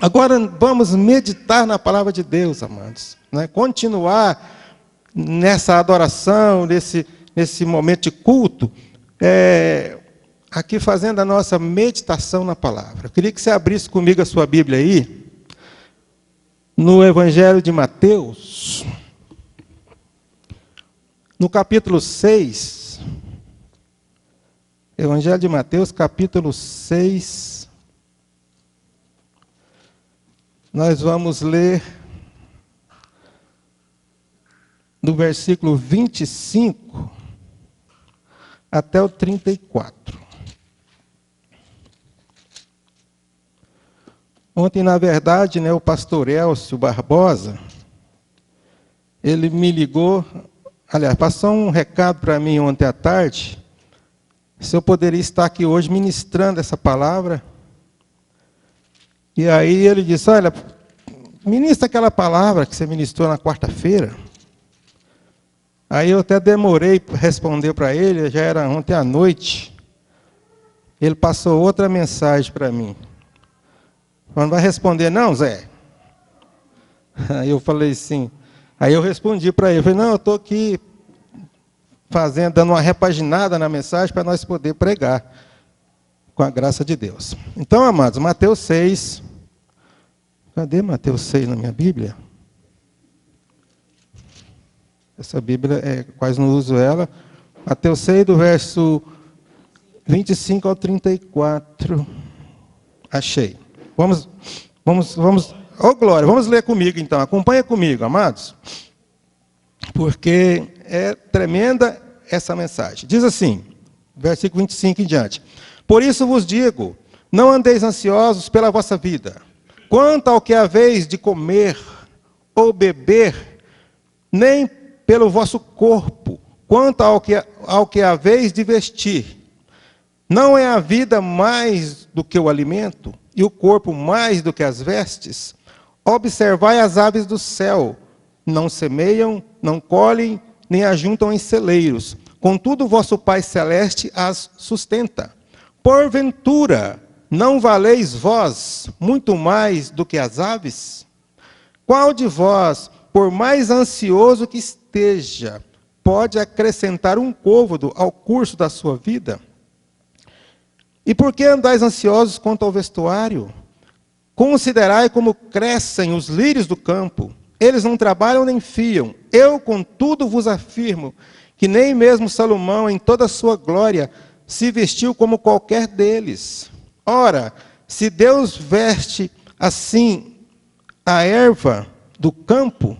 Agora vamos meditar na palavra de Deus, amados, né? Continuar nessa adoração, nesse momento de culto, aqui fazendo a nossa meditação na palavra. Eu queria que você abrisse comigo a sua Bíblia aí, no Evangelho de Mateus, no capítulo 6, Evangelho de Mateus, capítulo 6, nós vamos ler do versículo 25 até o 34. Ontem, na verdade, o pastor Elcio Barbosa, ele me ligou, aliás, passou um recado para mim ontem à tarde, se eu poderia estar aqui hoje ministrando essa palavra. E aí ele disse, olha, ministra aquela palavra que você ministrou na quarta-feira. Aí eu até demorei para responder para ele, já era ontem à noite. Ele passou outra mensagem para mim. Não vai responder, não, Zé? Aí eu falei assim, aí eu respondi para ele, falei, não, eu estou aqui dando uma repaginada na mensagem para nós poder pregar, com a graça de Deus. Então, amados, Mateus 6, cadê Mateus 6 na minha Bíblia? Essa Bíblia, quase não uso ela. Mateus 6, do verso 25 ao 34. Achei. Vamos, oh glória, vamos ler comigo então, acompanha comigo, amados, porque é tremenda essa mensagem. Diz assim, versículo 25 em diante, por isso vos digo, não andeis ansiosos pela vossa vida, quanto ao que haveis de comer ou beber, nem pelo vosso corpo, quanto ao que haveis de vestir. Não é a vida mais do que o alimento, e o corpo mais do que as vestes? Observai as aves do céu, não semeiam, não colhem, nem ajuntam em celeiros, contudo vosso Pai Celeste as sustenta. Porventura, não valeis vós muito mais do que as aves? Qual de vós, por mais ansioso que esteja, pode acrescentar um côvado ao curso da sua vida? E por que andais ansiosos quanto ao vestuário? Considerai como crescem os lírios do campo. Eles não trabalham nem fiam. Eu, contudo, vos afirmo que nem mesmo Salomão, em toda a sua glória, se vestiu como qualquer deles. Ora, se Deus veste assim a erva do campo,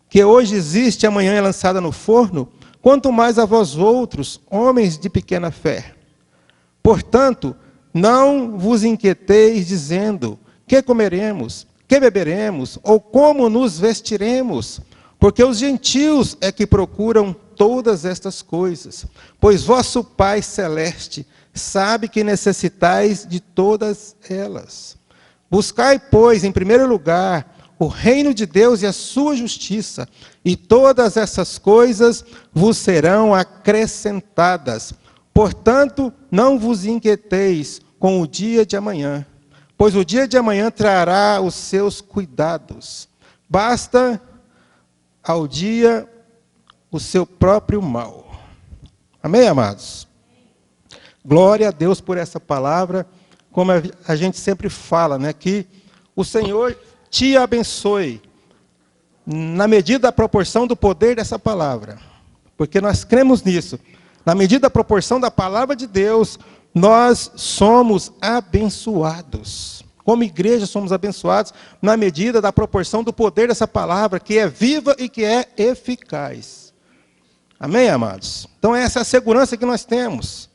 que hoje existe e amanhã é lançada no forno, quanto mais a vós outros, homens de pequena fé. Portanto, não vos inquieteis dizendo, que comeremos, que beberemos, ou como nos vestiremos, porque os gentios é que procuram todas estas coisas, pois vosso Pai Celeste sabe que necessitais de todas elas. Buscai, pois, em primeiro lugar, o reino de Deus e a sua justiça, e todas essas coisas vos serão acrescentadas. Portanto, não vos inquieteis com o dia de amanhã, pois o dia de amanhã trará os seus cuidados. Basta ao dia o seu próprio mal. Amém, amados? Glória a Deus por essa palavra, como a gente sempre fala, que o Senhor te abençoe na medida da proporção do poder dessa palavra, porque nós cremos nisso. Na medida da proporção da palavra de Deus, nós somos abençoados. Como igreja somos abençoados na medida da proporção do poder dessa palavra, que é viva e que é eficaz. Amém, amados? Então essa é a segurança que nós temos.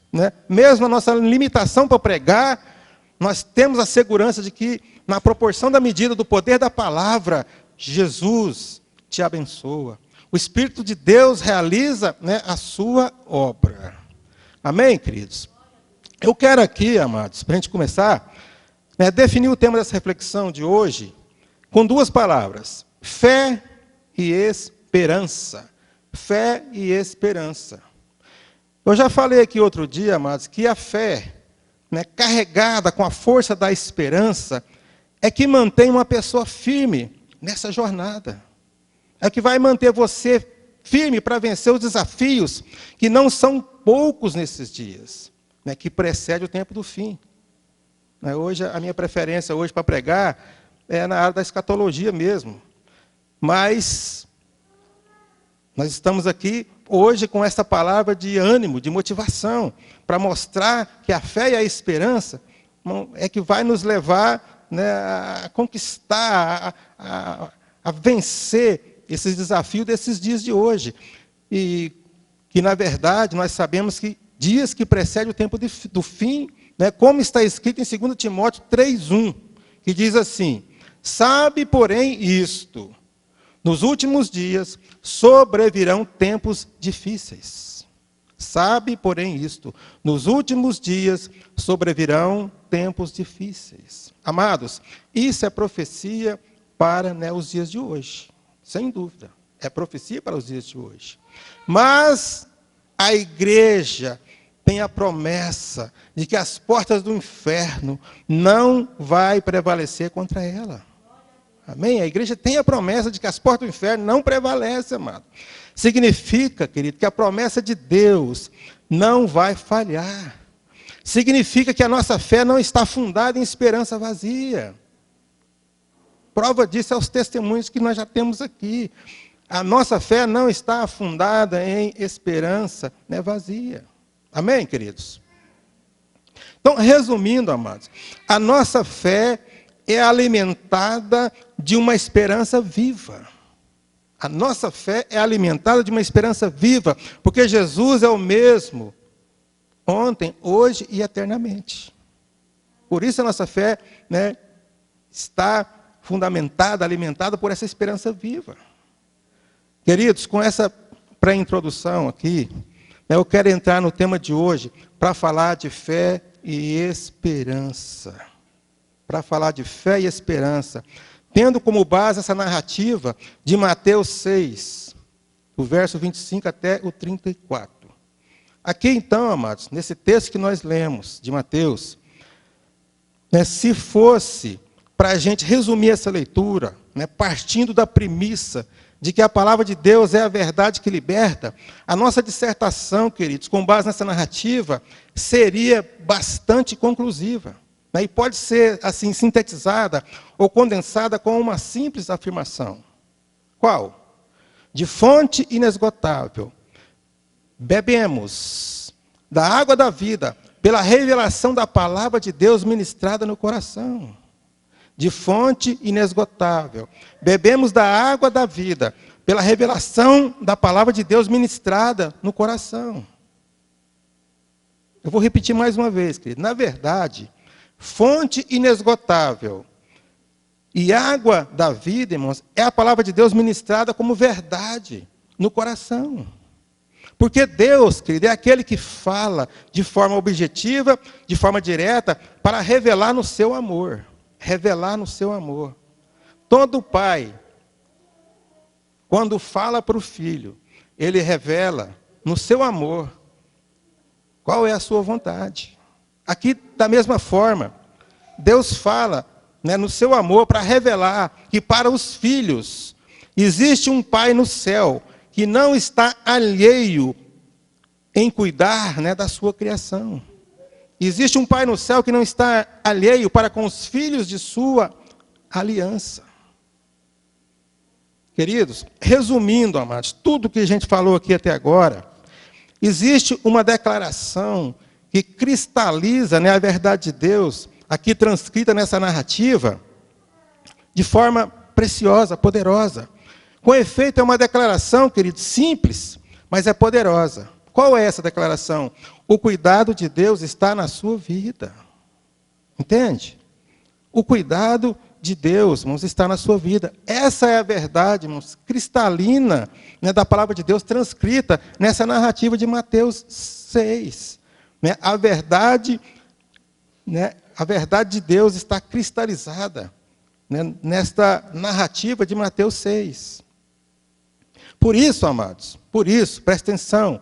Mesmo a nossa limitação para pregar, nós temos a segurança de que, na proporção da medida do poder da palavra, Jesus te abençoa. O Espírito de Deus realiza a sua obra. Amém, queridos? Eu quero aqui, amados, para a gente começar, definir o tema dessa reflexão de hoje com duas palavras: fé e esperança. Fé e esperança. Eu já falei aqui outro dia, amados, que a fé, carregada com a força da esperança, é que mantém uma pessoa firme nessa jornada. É o que vai manter você firme para vencer os desafios, que não são poucos nesses dias, né, que precede o tempo do fim. Hoje, a minha preferência hoje para pregar é na área da escatologia mesmo. Mas nós estamos aqui hoje com essa palavra de ânimo, de motivação, para mostrar que a fé e a esperança é que vai nos levar, né, a conquistar, a vencer esses desafios desses dias de hoje. E que, na verdade, nós sabemos que dias que precedem o tempo do fim, né, como está escrito em 2 Timóteo 3:1, que diz assim: sabe, porém, isto, nos últimos dias sobrevirão tempos difíceis. Sabe, porém, isto, nos últimos dias sobrevirão tempos difíceis. Amados, isso é profecia para, né, os dias de hoje, sem dúvida. É profecia para os dias de hoje. Mas a igreja tem a promessa de que as portas do inferno não vai prevalecer contra ela. Amém? A igreja tem a promessa de que as portas do inferno não prevalecem, amado. Significa, querido, que a promessa de Deus não vai falhar. Significa que a nossa fé não está fundada em esperança vazia. Prova disso é os testemunhos que nós já temos aqui. A nossa fé não está fundada em esperança, né, vazia. Amém, queridos? Então, resumindo, amados, a nossa fé é alimentada de uma esperança viva. A nossa fé é alimentada de uma esperança viva, porque Jesus é o mesmo ontem, hoje e eternamente. Por isso a nossa fé, né, está fundamentada, alimentada por essa esperança viva. Queridos, com essa pré-introdução aqui, eu quero entrar no tema de hoje para falar de fé e esperança. Para falar de fé e esperança, tendo como base essa narrativa de Mateus 6, do verso 25 até o 34. Aqui então, amados, nesse texto que nós lemos de Mateus, né, se fosse para a gente resumir essa leitura, né, partindo da premissa de que a palavra de Deus é a verdade que liberta, a nossa dissertação, queridos, com base nessa narrativa, seria bastante conclusiva. Né, e pode ser, assim, sintetizada ou condensada com uma simples afirmação. Qual? De fonte inesgotável, bebemos da água da vida, pela revelação da palavra de Deus ministrada no coração. De fonte inesgotável. Bebemos da água da vida, pela revelação da palavra de Deus ministrada no coração. Eu vou repetir mais uma vez, querido. Na verdade, fonte inesgotável e água da vida, irmãos, é a palavra de Deus ministrada como verdade no coração. Porque Deus, querido, é aquele que fala de forma objetiva, de forma direta, para revelar no seu amor. Revelar no seu amor. Todo pai, quando fala para o filho, ele revela no seu amor qual é a sua vontade. Aqui, da mesma forma, Deus fala, né, no seu amor para revelar que para os filhos existe um Pai no céu que não está alheio em cuidar, né, da sua criação. Existe um Pai no céu que não está alheio para com os filhos de sua aliança. Queridos, resumindo, amados, tudo que a gente falou aqui até agora, existe uma declaração que cristaliza, né, a verdade de Deus, aqui transcrita nessa narrativa, de forma preciosa, poderosa. Com efeito, é uma declaração, queridos, simples, mas é poderosa. Qual é essa declaração? O cuidado de Deus está na sua vida. Entende? O cuidado de Deus, irmãos, está na sua vida. Essa é a verdade, irmãos, cristalina, né, da palavra de Deus transcrita nessa narrativa de Mateus 6. Né, a verdade de Deus está cristalizada, né, nesta narrativa de Mateus 6. Por isso, amados, presta atenção,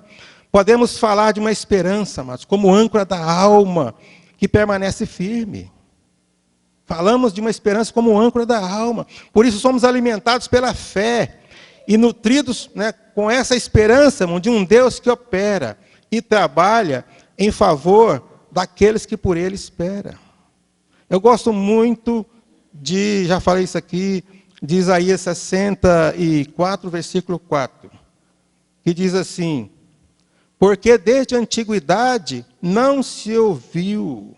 podemos falar de uma esperança, amados, como âncora da alma, que permanece firme. Falamos de uma esperança como âncora da alma. Por isso somos alimentados pela fé e nutridos, né, com essa esperança, irmão, de um Deus que opera e trabalha em favor daqueles que por Ele esperam. Eu gosto muito já falei isso aqui, de Isaías 64, versículo 4, que diz assim: porque desde a antiguidade não se ouviu,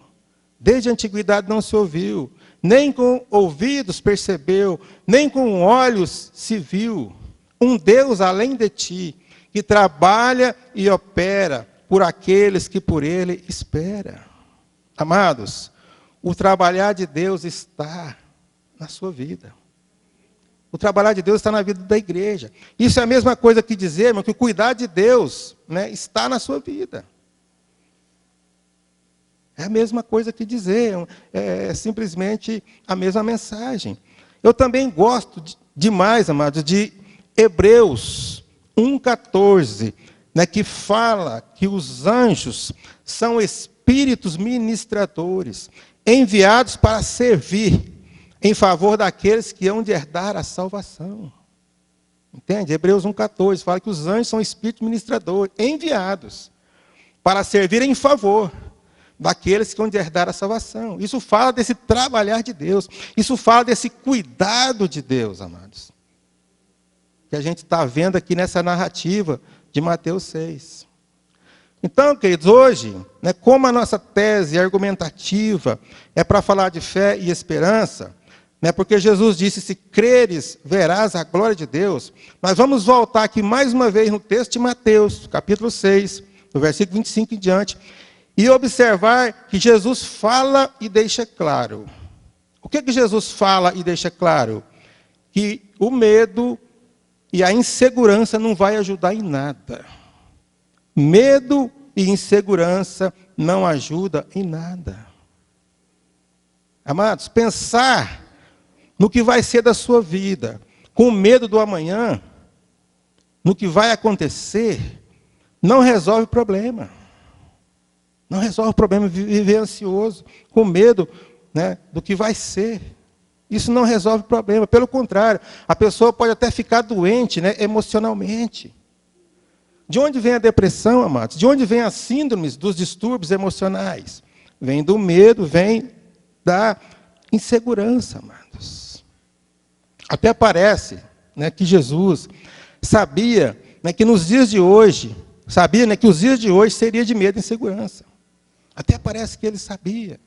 nem com ouvidos percebeu, nem com olhos se viu, um Deus além de ti, que trabalha e opera por aqueles que por Ele esperam. Amados, o trabalhar de Deus está na sua vida. O trabalhar de Deus está na vida da igreja. Isso é a mesma coisa que dizer, irmão, que o cuidar de Deus, né, está na sua vida. É a mesma coisa que dizer, é simplesmente a mesma mensagem. Eu também gosto demais, amados, de Hebreus 1,14, né, que fala que os anjos são espíritos ministradores, enviados para servir em favor daqueles que hão de herdar a salvação. Entende? Hebreus 1,14 fala que os anjos são espíritos ministradores, enviados para servir em favor daqueles que hão de herdar a salvação. Isso fala desse trabalhar de Deus. Isso fala desse cuidado de Deus, amados. Que a gente está vendo aqui nessa narrativa de Mateus 6. Então, queridos, hoje, né, como a nossa tese argumentativa é para falar de fé e esperança, né, porque Jesus disse, se creres, verás a glória de Deus, nós vamos voltar aqui mais uma vez no texto de Mateus, capítulo 6, no versículo 25 em diante, e observar que Jesus fala e deixa claro. O que Jesus fala e deixa claro? Que o medo e a insegurança não vai ajudar em nada. Medo e insegurança não ajudam em nada. Amados, pensar no que vai ser da sua vida, com medo do amanhã, no que vai acontecer, não resolve o problema. Não resolve o problema viver ansioso, com medo, né, do que vai ser. Isso não resolve o problema. Pelo contrário, a pessoa pode até ficar doente, né, emocionalmente. De onde vem a depressão, amados? De onde vem as síndromes dos distúrbios emocionais? Vem do medo, vem da insegurança, amados. Até parece, né, que Jesus sabia, né, que nos dias de hoje, que os dias de hoje seria de medo e insegurança. Até parece que ele sabia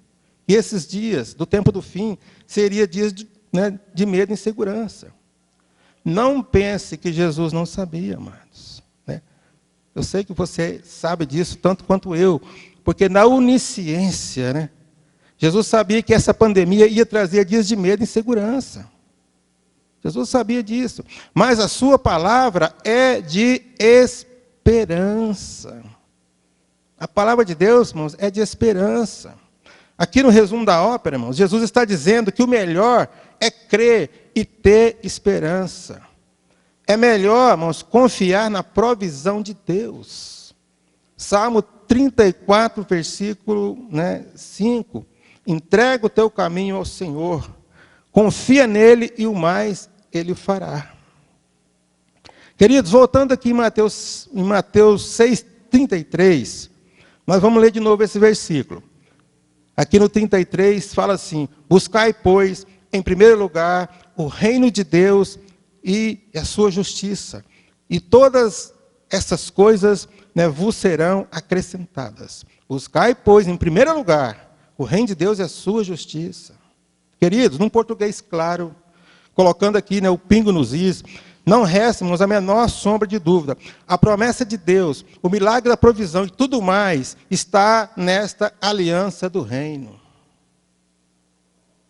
que esses dias do tempo do fim seria dias de medo e insegurança. Não pense que Jesus não sabia, amados. Né? Eu sei que você sabe disso tanto quanto eu, porque na onisciência, né, Jesus sabia que essa pandemia ia trazer dias de medo e insegurança. Jesus sabia disso. Mas a sua palavra é de esperança. A palavra de Deus, irmãos, é de esperança. Aqui no resumo da ópera, irmãos, Jesus está dizendo que o melhor é crer e ter esperança. É melhor, irmãos, confiar na provisão de Deus. Salmo 34, versículo 5. Entrega o teu caminho ao Senhor. Confia nele e o mais ele fará. Queridos, voltando aqui em Mateus 6,33, nós vamos ler de novo esse versículo. Aqui no 33 fala assim: buscai, pois, em primeiro lugar, o reino de Deus e a sua justiça, e todas essas coisas, né, vos serão acrescentadas. Buscai, pois, em primeiro lugar, o reino de Deus e a sua justiça. Queridos, num português claro, colocando aqui, né, o pingo nos is, não resta-nos a menor sombra de dúvida. A promessa de Deus, o milagre da provisão e tudo mais está nesta aliança do reino.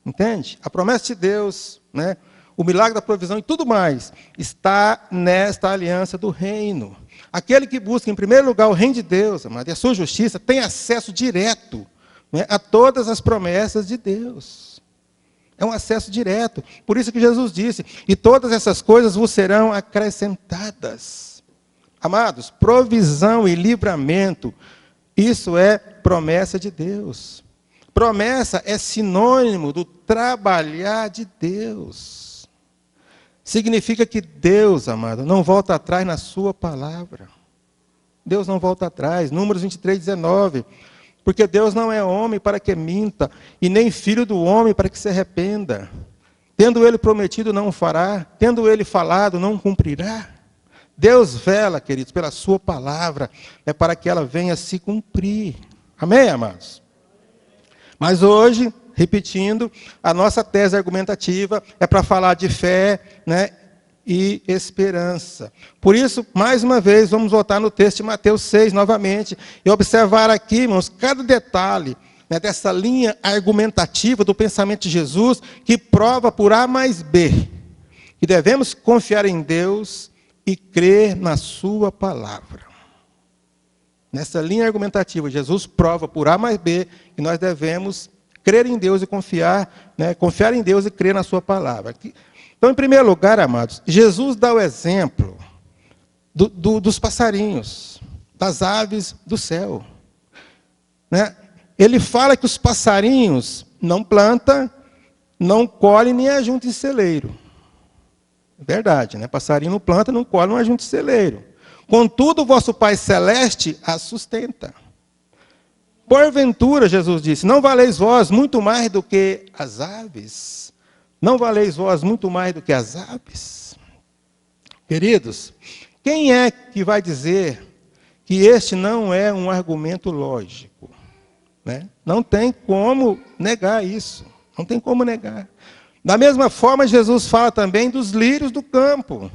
Entende? A promessa de Deus, né, o milagre da provisão e tudo mais está nesta aliança do reino. Aquele que busca em primeiro lugar o reino de Deus, amado, e a sua justiça, tem acesso direto, né, a todas as promessas de Deus. É um acesso direto. Por isso que Jesus disse, e todas essas coisas vos serão acrescentadas. Amados, provisão e livramento, isso é promessa de Deus. Promessa é sinônimo do trabalhar de Deus. Significa que Deus, amado, não volta atrás na sua palavra. Deus não volta atrás. Números 23, 19. Porque Deus não é homem para que minta, e nem filho do homem para que se arrependa. Tendo ele prometido, não o fará. Tendo ele falado, não cumprirá. Deus vela, queridos, pela sua palavra, é para que ela venha se cumprir. Amém, amados? Mas hoje, repetindo, a nossa tese argumentativa é para falar de fé, né, e esperança. Por isso, mais uma vez, vamos voltar no texto de Mateus 6 novamente e observar aqui, irmãos, cada detalhe, né, dessa linha argumentativa do pensamento de Jesus, que prova por A mais B que devemos confiar em Deus e crer na sua palavra. Nessa linha argumentativa, Jesus prova por A mais B que nós devemos crer em Deus e confiar, né, confiar em Deus e crer na sua palavra. Então, em primeiro lugar, amados, Jesus dá o exemplo dos passarinhos, das aves do céu. Né? Ele fala que os passarinhos não plantam, não colhem nem ajuntam em celeiro. É verdade, né? Passarinho não planta, não colhe, não ajunta em celeiro. Contudo, o vosso Pai Celeste a sustenta. Porventura, Jesus disse, não valeis vós muito mais do que as aves? Não valeis vós muito mais do que as aves? Queridos, quem é que vai dizer que este não é um argumento lógico? Né? Não tem como negar isso. Não tem como negar. Da mesma forma, Jesus fala também dos lírios do campo.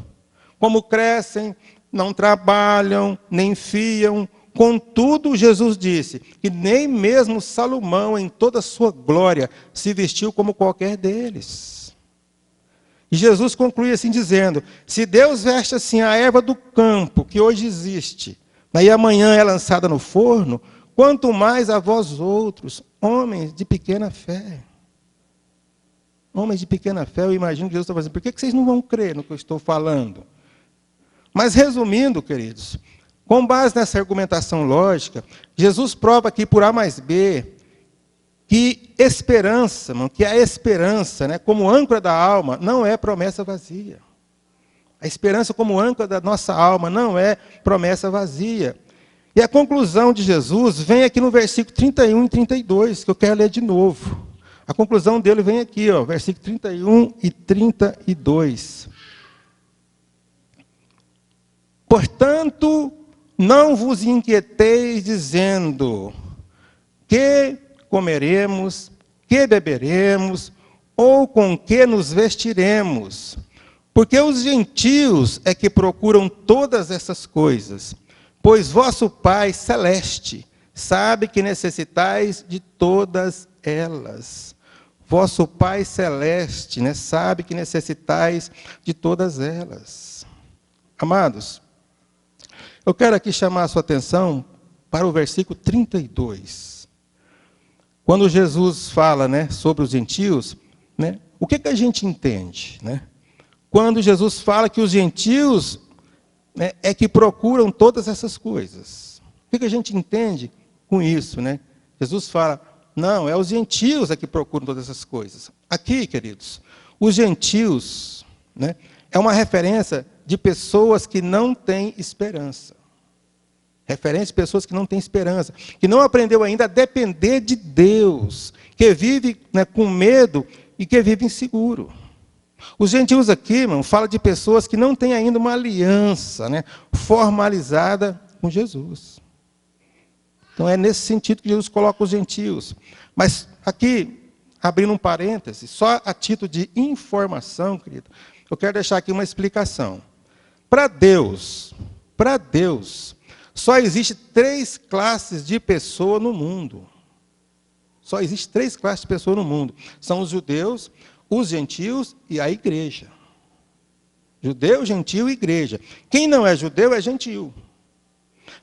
Como crescem, não trabalham, nem fiam. Contudo, Jesus disse que nem mesmo Salomão, em toda a sua glória, se vestiu como qualquer deles. E Jesus conclui assim dizendo, se Deus veste assim a erva do campo, que hoje existe, e amanhã é lançada no forno, quanto mais a vós outros, homens de pequena fé. Homens de pequena fé, eu imagino que Jesus está fazendo, por que vocês não vão crer no que eu estou falando? Mas resumindo, queridos, com base nessa argumentação lógica, Jesus prova aqui por A mais B, que esperança, irmão, que a esperança, né, como âncora da alma, não é promessa vazia. A esperança como âncora da nossa alma não é promessa vazia. E a conclusão de Jesus vem aqui no versículo 31 e 32, que eu quero ler de novo. A conclusão dele vem aqui, ó, versículo 31 e 32. Portanto, não vos inquieteis dizendo, que comeremos, que beberemos, ou com que nos vestiremos. Porque os gentios é que procuram todas essas coisas. Pois vosso Pai Celeste sabe que necessitais de todas elas. Vosso Pai Celeste, né, sabe que necessitais de todas elas. Amados, eu quero aqui chamar a sua atenção para o versículo 32. Quando Jesus fala, né, sobre os gentios, né, o que a gente entende? Né? Quando Jesus fala que os gentios, né, é que procuram todas essas coisas. O que a gente entende com isso? Né? Jesus fala, não, é os gentios que procuram todas essas coisas. Aqui, queridos, os gentios, né, é uma referência de pessoas que não têm esperança. Referência de pessoas que não têm esperança, que não aprendeu ainda a depender de Deus, que vive, né, com medo e que vive inseguro. Os gentios aqui, irmão, fala de pessoas que não têm ainda uma aliança, né, formalizada com Jesus. Então é nesse sentido que Jesus coloca os gentios. Mas aqui, abrindo um parêntese, só a título de informação, querido, eu quero deixar aqui uma explicação. Para Deus, só existe 3 classes de pessoa no mundo. Só existe 3 classes de pessoa no mundo. São os judeus, os gentios e a igreja. Judeu, gentio e igreja. Quem não é judeu é gentio.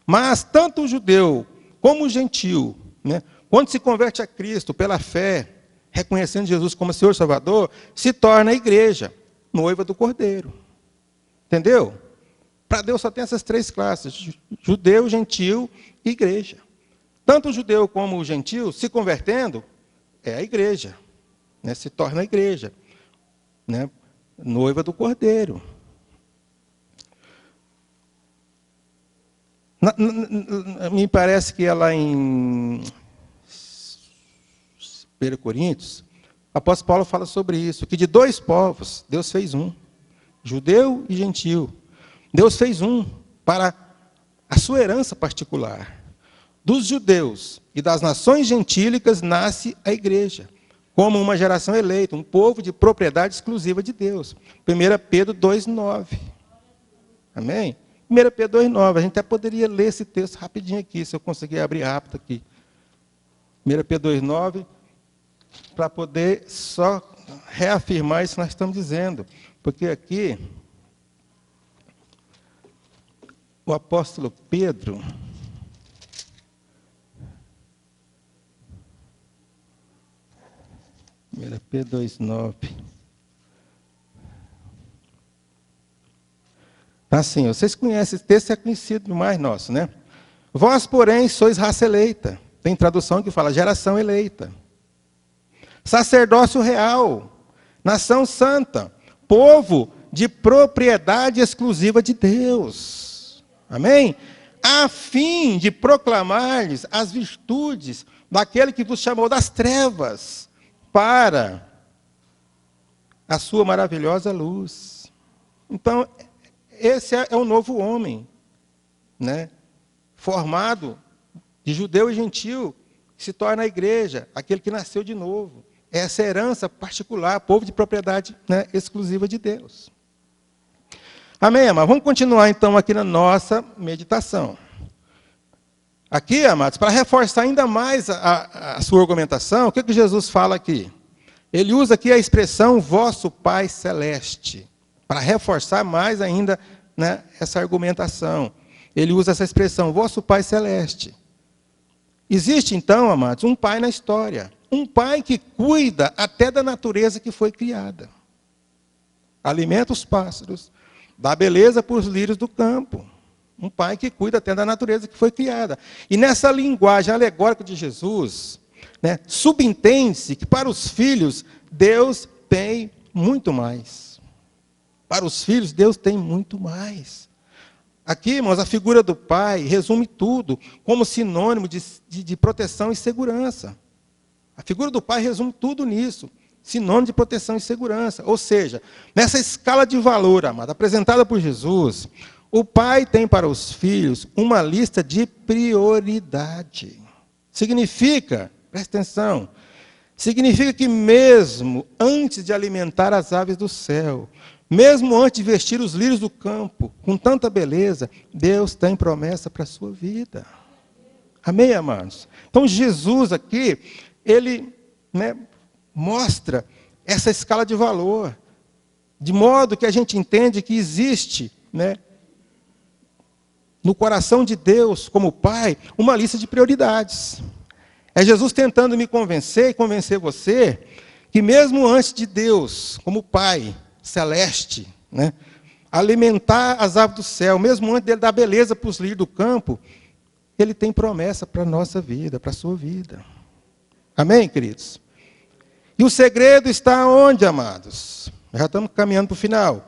Mas tanto o judeu como o gentio, né, quando se converte a Cristo pela fé, reconhecendo Jesus como Senhor e Salvador, se torna a igreja, noiva do Cordeiro. Entendeu? Para Deus só tem essas 3 classes, judeu, gentio e igreja. Tanto o judeu como o gentio, se convertendo, é a igreja, né? Se torna a igreja, né? Noiva do Cordeiro. Me parece que lá em 1 Coríntios, o apóstolo Paulo fala sobre isso, que de dois povos, Deus fez um, judeu e gentil. Deus fez um para a sua herança particular. Dos judeus e das nações gentílicas nasce a igreja, como uma geração eleita, um povo de propriedade exclusiva de Deus. 1 Pedro 2,9. Amém? 1 Pedro 2,9. A gente até poderia ler esse texto rapidinho aqui, se eu conseguir abrir rápido aqui. 1 Pedro 2,9, para poder só reafirmar isso que nós estamos dizendo. Porque aqui, o apóstolo Pedro, Pedro 2,9. Assim, vocês conhecem, esse texto é conhecido demais nosso, né? Vós, porém, sois raça eleita. Tem tradução que fala geração eleita. Sacerdócio real, nação santa, povo de propriedade exclusiva de Deus. Amém? A fim de proclamar-lhes as virtudes daquele que vos chamou das trevas para a sua maravilhosa luz. Então, esse é o novo homem, né? Formado de judeu e gentil, que se torna a igreja, aquele que nasceu de novo. Essa herança particular, povo de propriedade, né, exclusiva de Deus. Amém, amados? Vamos continuar então aqui na nossa meditação. Aqui, amados, para reforçar ainda mais a sua argumentação, o que Jesus fala aqui? Ele usa aqui a expressão vosso Pai Celeste, para reforçar mais ainda, né, essa argumentação. Ele usa essa expressão, vosso Pai Celeste. Existe então, amados, um Pai na história. Um Pai que cuida até da natureza que foi criada. Alimenta os pássaros, dá beleza para os lírios do campo. Um Pai que cuida até da natureza que foi criada. E nessa linguagem alegórica de Jesus, né, subentende-se que para os filhos, Deus tem muito mais. Para os filhos, Deus tem muito mais. Aqui, irmãos, a figura do Pai resume tudo como sinônimo de proteção e segurança. A figura do Pai resume tudo nisso. Sinônimo de proteção e segurança. Ou seja, nessa escala de valor, amado, apresentada por Jesus, o Pai tem para os filhos uma lista de prioridade. Significa, presta atenção, significa que mesmo antes de alimentar as aves do céu, mesmo antes de vestir os lírios do campo, com tanta beleza, Deus tem promessa para a sua vida. Amém, amados? Então, Jesus aqui, ele, né, mostra essa escala de valor, de modo que a gente entende que existe, né, no coração de Deus, como Pai, uma lista de prioridades. É Jesus tentando me convencer e convencer você, que mesmo antes de Deus, como Pai celeste, né, alimentar as aves do céu, mesmo antes dele dar beleza para os lírios do campo, ele tem promessa para a nossa vida, para a sua vida. Amém, queridos? E o segredo está onde, amados? Já estamos caminhando para o final.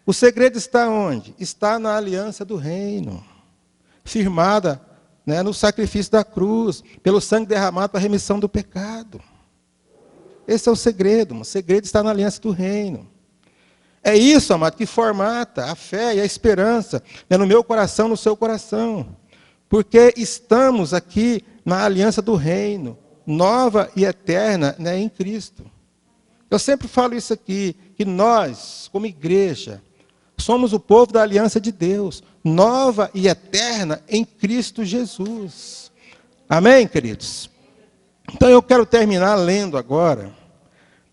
O segredo está onde? Está na aliança do reino, firmada, né, no sacrifício da cruz, pelo sangue derramado para a remissão do pecado. Esse é o segredo, o segredo está na aliança do reino. É isso, amado, que formata a fé e a esperança, né, no meu coração, no seu coração. Porque estamos aqui na aliança do reino, nova e eterna, né, em Cristo. Eu sempre falo isso aqui, que nós, como igreja, somos o povo da aliança de Deus, nova e eterna em Cristo Jesus. Amém, queridos? Então eu quero terminar lendo agora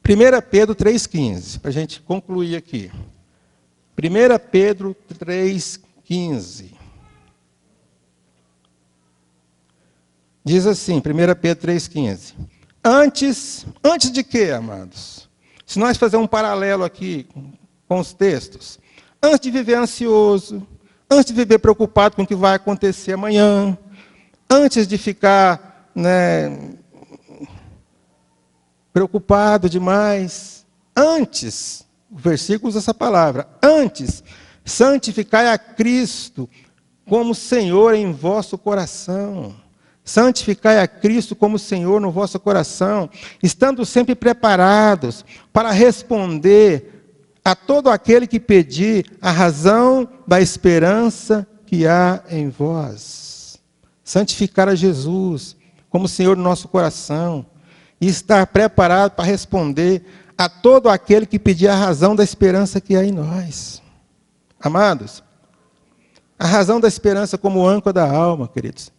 1 Pedro 3,15, para a gente concluir aqui. 1 Pedro 3,15. Diz assim, 1 Pedro 3,15. Antes de quê, amados? Se nós fazermos um paralelo aqui com os textos. Antes de viver ansioso, antes de viver preocupado com o que vai acontecer amanhã, antes de ficar, né, preocupado demais. Antes, o versículo usa essa palavra, antes, santificai a Cristo como Senhor em vosso coração. Santificai a Cristo como Senhor no vosso coração, estando sempre preparados para responder a todo aquele que pedir a razão da esperança que há em vós. Santificar a Jesus como Senhor no nosso coração e estar preparado para responder a todo aquele que pedir a razão da esperança que há em nós. Amados, a razão da esperança como âncora da alma, queridos,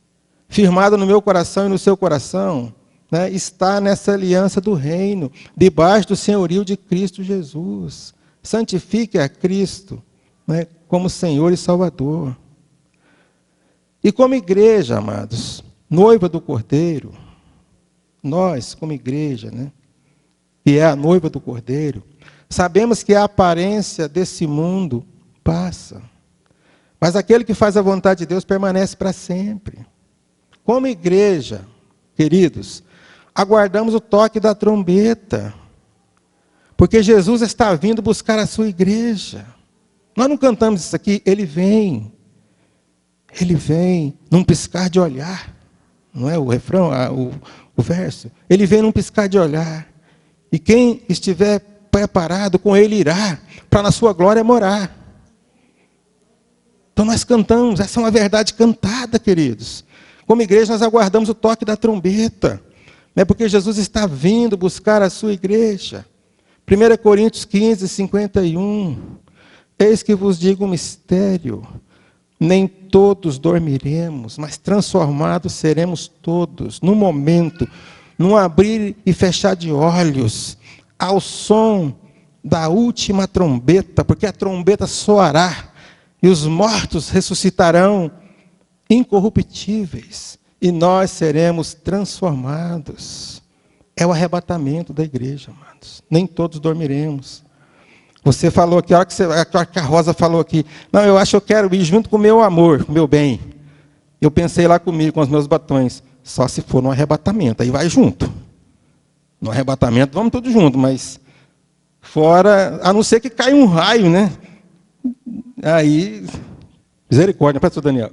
firmada no meu coração e no seu coração, né, está nessa aliança do reino, debaixo do senhorio de Cristo Jesus. Santifique a Cristo, né, como Senhor e Salvador. E como igreja, amados, noiva do Cordeiro, nós, como igreja, né, que é a noiva do Cordeiro, sabemos que a aparência desse mundo passa, mas aquele que faz a vontade de Deus permanece para sempre. Como igreja, queridos, aguardamos o toque da trombeta, porque Jesus está vindo buscar a sua igreja. Nós não cantamos isso aqui, ele vem num piscar de olhar, não é o refrão, o verso? Ele vem num piscar de olhar, e quem estiver preparado, com ele irá, para na sua glória morar. Então nós cantamos, essa é uma verdade cantada, queridos. Como igreja, nós aguardamos o toque da trombeta, né, porque Jesus está vindo buscar a sua igreja. 1 Coríntios 15, 51. Eis que vos digo um mistério, nem todos dormiremos, mas transformados seremos todos, num momento, num abrir e fechar de olhos, ao som da última trombeta, porque a trombeta soará, e os mortos ressuscitarão, incorruptíveis, e nós seremos transformados. É o arrebatamento da igreja, amados. Nem todos dormiremos. Você falou aqui, a hora que a Rosa falou aqui, não, eu acho que eu quero ir junto com o meu amor, com o meu bem. Eu pensei lá comigo, com os meus batons, só se for no arrebatamento, aí vai junto. No arrebatamento vamos todos juntos, mas fora, a não ser que caia um raio, né? Aí, misericórdia, pastor Daniel.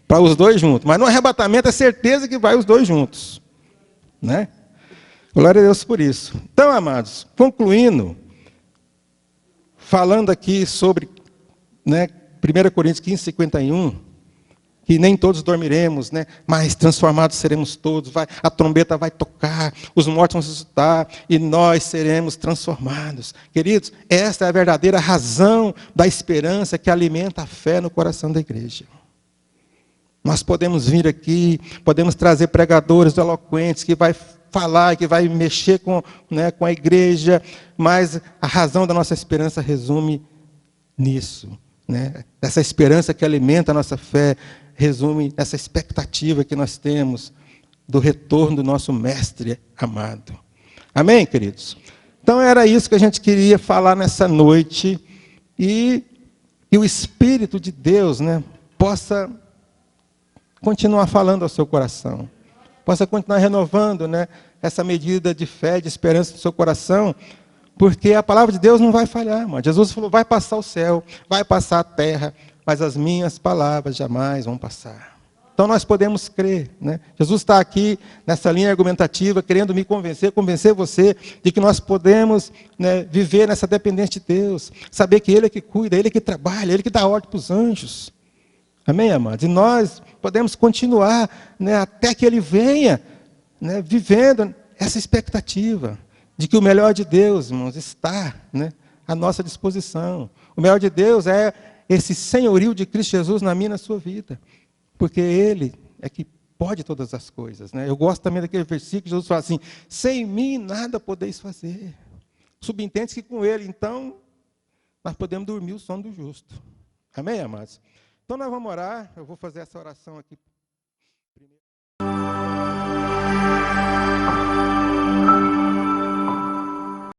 Para os dois juntos. Mas no arrebatamento é certeza que vai os dois juntos. Né? Glória a Deus por isso. Então, amados, concluindo, falando aqui sobre, né, 1 Coríntios 15, 51, que nem todos dormiremos, né, mas transformados seremos todos, a trombeta vai tocar, os mortos vão ressuscitar, e nós seremos transformados. Queridos, esta é a verdadeira razão da esperança que alimenta a fé no coração da igreja. Nós podemos vir aqui, podemos trazer pregadores eloquentes que vai falar, que vai mexer com a igreja, mas a razão da nossa esperança resume nisso. Né? Essa esperança que alimenta a nossa fé resume nessa expectativa que nós temos do retorno do nosso mestre amado. Amém, queridos? Então era isso que a gente queria falar nessa noite, e que o Espírito de Deus, né, possa continuar falando ao seu coração, possa continuar renovando, né, essa medida de fé, de esperança no seu coração, porque a palavra de Deus não vai falhar, irmão. Jesus falou, vai passar o céu, vai passar a terra, mas as minhas palavras jamais vão passar. Então nós podemos crer, né? Jesus está aqui nessa linha argumentativa, querendo me convencer você, de que nós podemos, né, viver nessa dependência de Deus, saber que Ele é que cuida, Ele é que trabalha, Ele é que dá ordem para os anjos. Amém, amados? E nós podemos continuar, né, até que Ele venha, né, vivendo essa expectativa de que o melhor de Deus, irmãos, está, né, à nossa disposição. O melhor de Deus é esse senhorio de Cristo Jesus na minha e na sua vida, porque Ele é que pode todas as coisas. Né? Eu gosto também daquele versículo que Jesus fala assim, sem mim nada podeis fazer. Subentende que com Ele, então, nós podemos dormir o sono do justo. Amém, amados? Então nós vamos orar, eu vou fazer essa oração aqui